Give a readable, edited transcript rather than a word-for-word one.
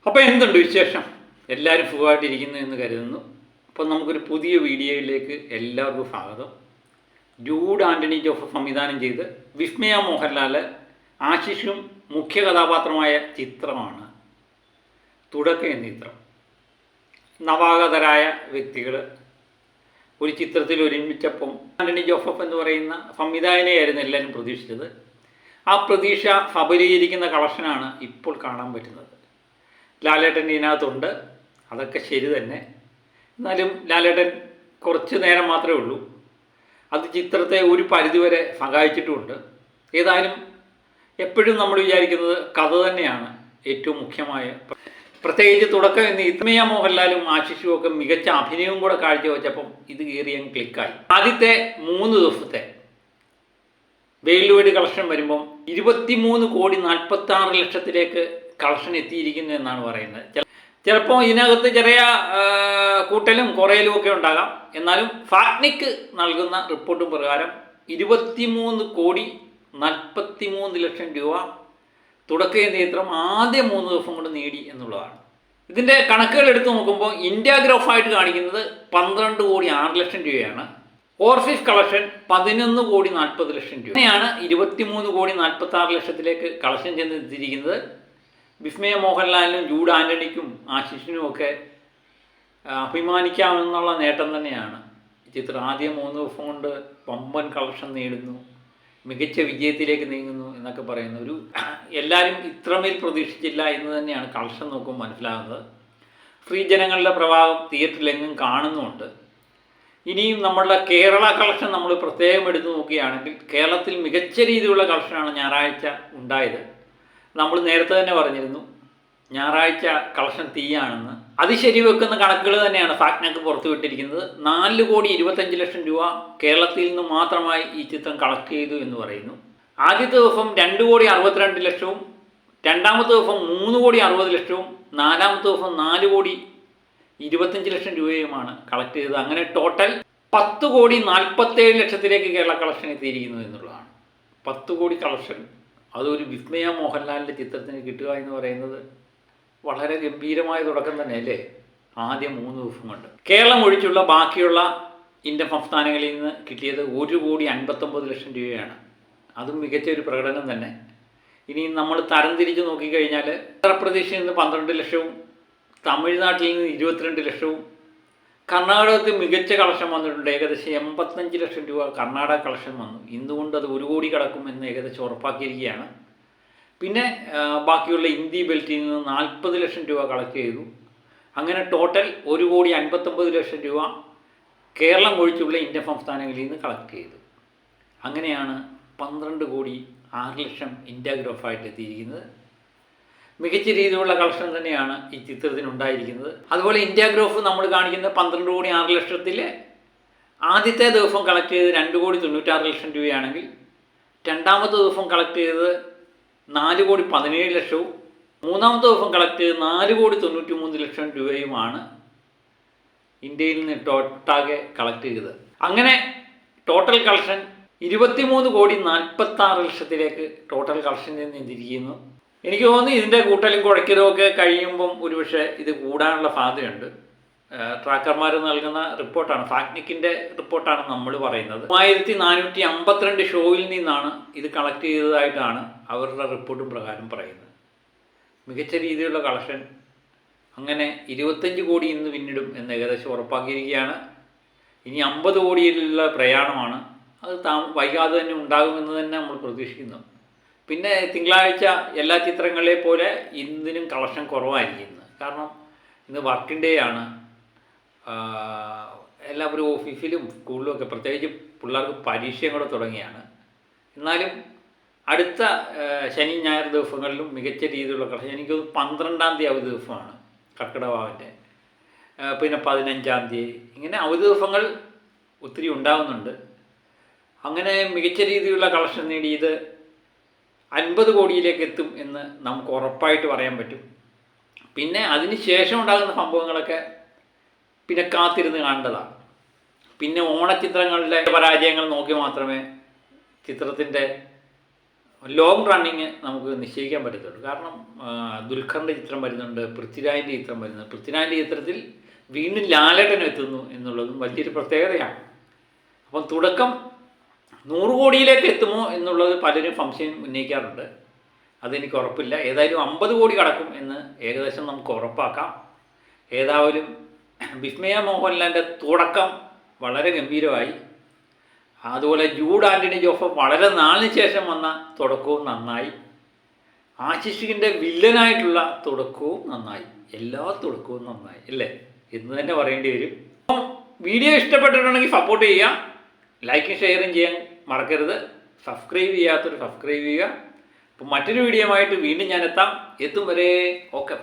അപ്പോൾ എന്തുണ്ട് വിശേഷം? എല്ലാവരും സുഖമായിട്ടിരിക്കുന്നു എന്ന് കരുതുന്നു. അപ്പോൾ നമുക്കൊരു പുതിയ വീഡിയോയിലേക്ക് എല്ലാവർക്കും സ്വാഗതം. ജൂഡ് ആൻ്റണി ജോസഫ് സംവിധാനം ചെയ്ത് വിസ്മയ മോഹൻലാൽ ആശിഷും മുഖ്യ കഥാപാത്രമായ ചിത്രമാണ് തുടക്കം എന്ന ചിത്രം. നവാഗതരായ വ്യക്തികൾ ഒരു ചിത്രത്തിൽ ഒരുമിച്ചപ്പം ആൻ്റണി ജോസഫ് എന്ന് പറയുന്ന സംവിധായകനെയായിരുന്നു എല്ലാവരും പ്രതീക്ഷിച്ചത്. ആ പ്രതീക്ഷ സബലീകരിക്കുന്ന കളക്ഷനാണ് ഇപ്പോൾ കാണാൻ പറ്റുന്നത്. ലാലേട്ടൻ ഇതിനകത്തുണ്ട്, അതൊക്കെ ശരി തന്നെ. എന്നാലും ലാലേട്ടൻ കുറച്ച് നേരം മാത്രമേ ഉള്ളൂ. അത് ചിത്രത്തെ ഒരു പരിധിവരെ സഹായിച്ചിട്ടുമുണ്ട്. ഏതായാലും എപ്പോഴും നമ്മൾ വിചാരിക്കുന്നത് കഥ തന്നെയാണ് ഏറ്റവും മുഖ്യമായ. പ്രത്യേകിച്ച് തുടക്കം എന്ന് വിസ്മയ മോഹൻലാലും ആശിഷും ഒക്കെ മികച്ച അഭിനയവും കൂടെ കാഴ്ചവെച്ചപ്പം ഇത് കയറി അങ്ങ് ക്ലിക്കായി. ആദ്യത്തെ 3 ദിവസത്തെ വേൾഡ് വൈഡ് കളക്ഷൻ വരുമ്പം 23,46,00,000 കളക്ഷൻ എത്തിയിരിക്കുന്നു എന്നാണ് പറയുന്നത്. ചിലപ്പോൾ ഇതിനകത്ത് ചെറിയ കൂട്ടലും കുറയലും ഒക്കെ ഉണ്ടാകാം. എന്നാലും ഫാക്നിക്ക് നൽകുന്ന റിപ്പോർട്ടും പ്രകാരം 23,43,00,000 രൂപ തുടക്ക ചിത്രം ആദ്യ 3 ദിവസം കൊണ്ട് നേടി എന്നുള്ളതാണ്. ഇതിൻ്റെ കണക്കുകൾ എടുത്തു നോക്കുമ്പോൾ ഇന്ത്യ ഗ്രോഫായിട്ട് കാണിക്കുന്നത് 12,06,00,000 രൂപയാണ്. ഓവർസീസ് കളക്ഷൻ 11,40,00,000 രൂപ. അങ്ങനെയാണ് 23,46,00,000 കളക്ഷൻ ചെന്നെത്തിയിരിക്കുന്നത്. വിസ്മയ മോഹൻലാലിനും ജൂഡ് ആൻ്റണിക്കും ആശിഷിനും ഒക്കെ അഭിമാനിക്കാമെന്നുള്ള നേട്ടം തന്നെയാണ്. ചിത്രം ആദ്യം 3 ദിവസം കൊണ്ട് വമ്പൻ കളക്ഷൻ നേടുന്നു, മികച്ച വിജയത്തിലേക്ക് നീങ്ങുന്നു എന്നൊക്കെ പറയുന്ന ഒരു എല്ലാവരും ഇത്രമേൽ പ്രതീക്ഷിച്ചില്ല എന്ന് തന്നെയാണ് കളക്ഷൻ നോക്കുമ്പോൾ മനസ്സിലാകുന്നത്. ഫ്രീ ജനങ്ങളുടെ പ്രഭാവം തിയേറ്ററിലെങ്ങും കാണുന്നുമുണ്ട്. ഇനിയും നമ്മളുടെ കേരള കളക്ഷൻ നമ്മൾ പ്രത്യേകം എടുത്തു നോക്കുകയാണെങ്കിൽ കേരളത്തിൽ മികച്ച രീതിയിലുള്ള കളക്ഷനാണ് ഞായറാഴ്ച ഉണ്ടായത്. നമ്മൾ നേരത്തെ തന്നെ പറഞ്ഞിരുന്നു ഞായറാഴ്ച കളക്ഷൻ തീയാണെന്ന്. അത് ശരിവെക്കുന്ന കണക്കുകൾ തന്നെയാണ് ഫാക്നക്ക് പുറത്തുവിട്ടിരിക്കുന്നത്. 4,25,00,000 രൂപ കേരളത്തിൽ നിന്ന് മാത്രമായി ഈ ചിത്രം കളക്ട് ചെയ്തു എന്ന് പറയുന്നു. ആദ്യത്തെ ദിവസം 2,62,00,000, രണ്ടാമത്തെ ദിവസം 3,60,00,000, നാലാമത്തെ ദിവസം 4,25,00,000 രൂപയുമാണ് കളക്ട് ചെയ്തത്. അങ്ങനെ ടോട്ടൽ 10,47,00,000 കേരള കളക്ഷൻ എത്തിയിരിക്കുന്നു എന്നുള്ളതാണ്. 10 കോടി കളക്ഷൻ അതൊരു വിസ്മയ മോഹൻലാലിൻ്റെ ചിത്രത്തിന് കിട്ടുക എന്ന് പറയുന്നത് വളരെ ഗംഭീരമായ തുടക്കം തന്നെയല്ലേ ആദ്യം 3 ദിവസം കൊണ്ട്. കേരളം ഒഴിച്ചുള്ള ബാക്കിയുള്ള ഇന്ത്യൻ സംസ്ഥാനങ്ങളിൽ നിന്ന് കിട്ടിയത് 1,59,00,000 രൂപയാണ്. അതും മികച്ച ഒരു പ്രകടനം തന്നെ. ഇനി നമ്മൾ തരംതിരിച്ച് നോക്കിക്കഴിഞ്ഞാൽ ഉത്തർപ്രദേശിൽ നിന്ന് 12 ലക്ഷവും തമിഴ്നാട്ടിൽ നിന്ന് 22 ലക്ഷവും കർണാടകത്തിൽ മികച്ച കളക്ഷൻ വന്നിട്ടുണ്ട്. ഏകദേശം 85 ലക്ഷം രൂപ കർണാടക കളക്ഷൻ വന്നു. ഇന്നുകൊണ്ട് അത് 1 കോടി കടക്കുമെന്ന് ഏകദേശം ഉറപ്പാക്കിയിരിക്കുകയാണ്. പിന്നെ ബാക്കിയുള്ള ഇന്ത്യ ബെൽറ്റിൽ നിന്ന് 40 ലക്ഷം രൂപ കളക്ട് ചെയ്തു. അങ്ങനെ ടോട്ടൽ 1,59,00,000 രൂപ കേരളം ഒഴിച്ചുള്ള ഇന്ത്യൻ സംസ്ഥാനങ്ങളിൽ നിന്ന് കളക്ട് ചെയ്തു. അങ്ങനെയാണ് 12,06,00,000 ഇന്ത്യ ഗ്രോഫായിട്ട് എത്തിയിരിക്കുന്നത്. മികച്ച രീതിയിലുള്ള കളക്ഷൻ തന്നെയാണ് ഈ ചിത്രത്തിനുണ്ടായിരിക്കുന്നത്. അതുപോലെ ഇന്ത്യ ഗ്രോഫ് നമ്മൾ കാണിക്കുന്ന 12,06,00,000 ആദ്യത്തെ ദിവസം കളക്ട് ചെയ്ത് 2,96,00,000 രൂപയാണെങ്കിൽ രണ്ടാമത്തെ ദിവസം കളക്ട് ചെയ്തത് 4,17,00,000, മൂന്നാമത്തെ ദിവസം കളക്ട് ചെയ്ത് 4,93,00,000 രൂപയുമാണ് ഇന്ത്യയിൽ നിന്ന് ടോട്ടാകെ കളക്ട് ചെയ്തത്. അങ്ങനെ ടോട്ടൽ കളക്ഷൻ 23,46,00,000 ടോട്ടൽ കളക്ഷൻ നിന്നിരിക്കുന്നു. എനിക്ക് തോന്നുന്നു ഇതിൻ്റെ കൂട്ടലും കുഴയ്ക്കലും ഒക്കെ കഴിയുമ്പം ഒരുപക്ഷെ ഇത് കൂടാനുള്ള സാധ്യതയുണ്ട്. ട്രാക്കർമാർ നൽകുന്ന റിപ്പോർട്ടാണ്, ഫാക്നിക്കിൻ്റെ റിപ്പോർട്ടാണ് നമ്മൾ പറയുന്നത്. 3,452 ഷോയിൽ നിന്നാണ് ഇത് കളക്ട് ചെയ്തതായിട്ടാണ് അവരുടെ റിപ്പോർട്ടും പ്രകാരം പറയുന്നത്. മികച്ച രീതിയിലുള്ള കളക്ഷൻ. അങ്ങനെ 25 കോടി ഇന്ന് പിന്നിടും എന്ന് ഏകദേശം ഉറപ്പാക്കിയിരിക്കുകയാണ്. ഇനി 50 കോടിയിലുള്ള പ്രയാണമാണ്. അത് വൈകാതെ തന്നെ ഉണ്ടാകുമെന്ന് തന്നെ നമ്മൾ പ്രതീക്ഷിക്കുന്നു. പിന്നെ തിങ്കളാഴ്ച എല്ലാ ചിത്രങ്ങളെ പോലെ ഇന്നിനും കളക്ഷൻ കുറവായിരിക്കുന്നത്. കാരണം ഇന്ന് വർക്കിംഗ് ഡേ ആണ്. എല്ലാവരും ഓഫീസിലും സ്കൂളിലും ഒക്കെ, പ്രത്യേകിച്ച് പിള്ളേർക്ക് പരീക്ഷയും കൂടെ തുടങ്ങിയാണ്. എന്നാലും അടുത്ത ശനി ഞായർ ദിവസങ്ങളിലും മികച്ച രീതിയിലുള്ള കളക്ഷൻ. എനിക്ക് 12-ാം തീയതി അവധി ദിവസമാണ് കർക്കിടകവാവിൻ്റെ, പിന്നെ 15-ാം തീയതി, ഇങ്ങനെ അവധി ദിവസങ്ങൾ ഒത്തിരി ഉണ്ടാകുന്നുണ്ട്. അങ്ങനെ മികച്ച രീതിയിലുള്ള കളക്ഷൻ നേടിയത് 50 കോടിയിലേക്ക് എത്തും എന്ന് നമുക്ക് ഉറപ്പായിട്ട് പറയാൻ പറ്റും. പിന്നെ അതിന് ശേഷം ഉണ്ടാകുന്ന സംഭവങ്ങളൊക്കെ പിന്നെ കാത്തിരുന്ന് കാണേണ്ടതാണ്. പിന്നെ ഓണച്ചിത്രങ്ങളുടെ പരാജയങ്ങൾ നോക്കി മാത്രമേ ചിത്രത്തിൻ്റെ ലോങ് റണ്ണിങ് നമുക്ക് നിശ്ചയിക്കാൻ പറ്റത്തുള്ളൂ. കാരണം ദുൽഖറിൻ്റെ ചിത്രം വരുന്നുണ്ട്, പൃഥ്വിരാജിൻ്റെ ചിത്രം വരുന്നുണ്ട്. പൃഥ്വിരാജിൻ്റെ ചിത്രത്തിൽ വീണ്ടും ലാലേട്ടൻ എത്തുന്നു എന്നുള്ളതും വലിയൊരു പ്രത്യേകതയാണ്. അപ്പം തുടക്കം 100 കോടിയിലേക്ക് എത്തുമോ എന്നുള്ളത് പലരും സംശയം ഉന്നയിക്കാറുണ്ട്. അതെനിക്ക് ഉറപ്പില്ല. ഏതായാലും 50 കോടി കടക്കും എന്ന് ഏകദേശം നമുക്ക് ഉറപ്പാക്കാം. ഏതായാലും വിസ്മയ മോഹൻലാലിൻ്റെ തുടക്കം വളരെ ഗംഭീരമായി. അതുപോലെ ജൂഡ് ആൻ്റണി ജോസഫ് വളരെ നാളിന് ശേഷം വന്ന തുടക്കവും നന്നായി. ആശിഷിൻ്റെ വില്ലനായിട്ടുള്ള തുടക്കവും നന്നായി. എല്ലാ തുടക്കവും നന്നായി അല്ലേ എന്ന് തന്നെ പറയേണ്ടി വരും. അപ്പം വീഡിയോ ഇഷ്ടപ്പെട്ടിട്ടുണ്ടെങ്കിൽ സപ്പോർട്ട് ചെയ്യുക, ലൈക്കും ഷെയറും ചെയ്യാൻ മറക്കരുത്. സബ്സ്ക്രൈബ് ചെയ്യാത്തൊരു സബ്സ്ക്രൈബ് ചെയ്യുക. അപ്പം മറ്റൊരു വീഡിയോ ആയിട്ട് വീണ്ടും ഞാൻ എത്തും വരെ ഓക്കെ.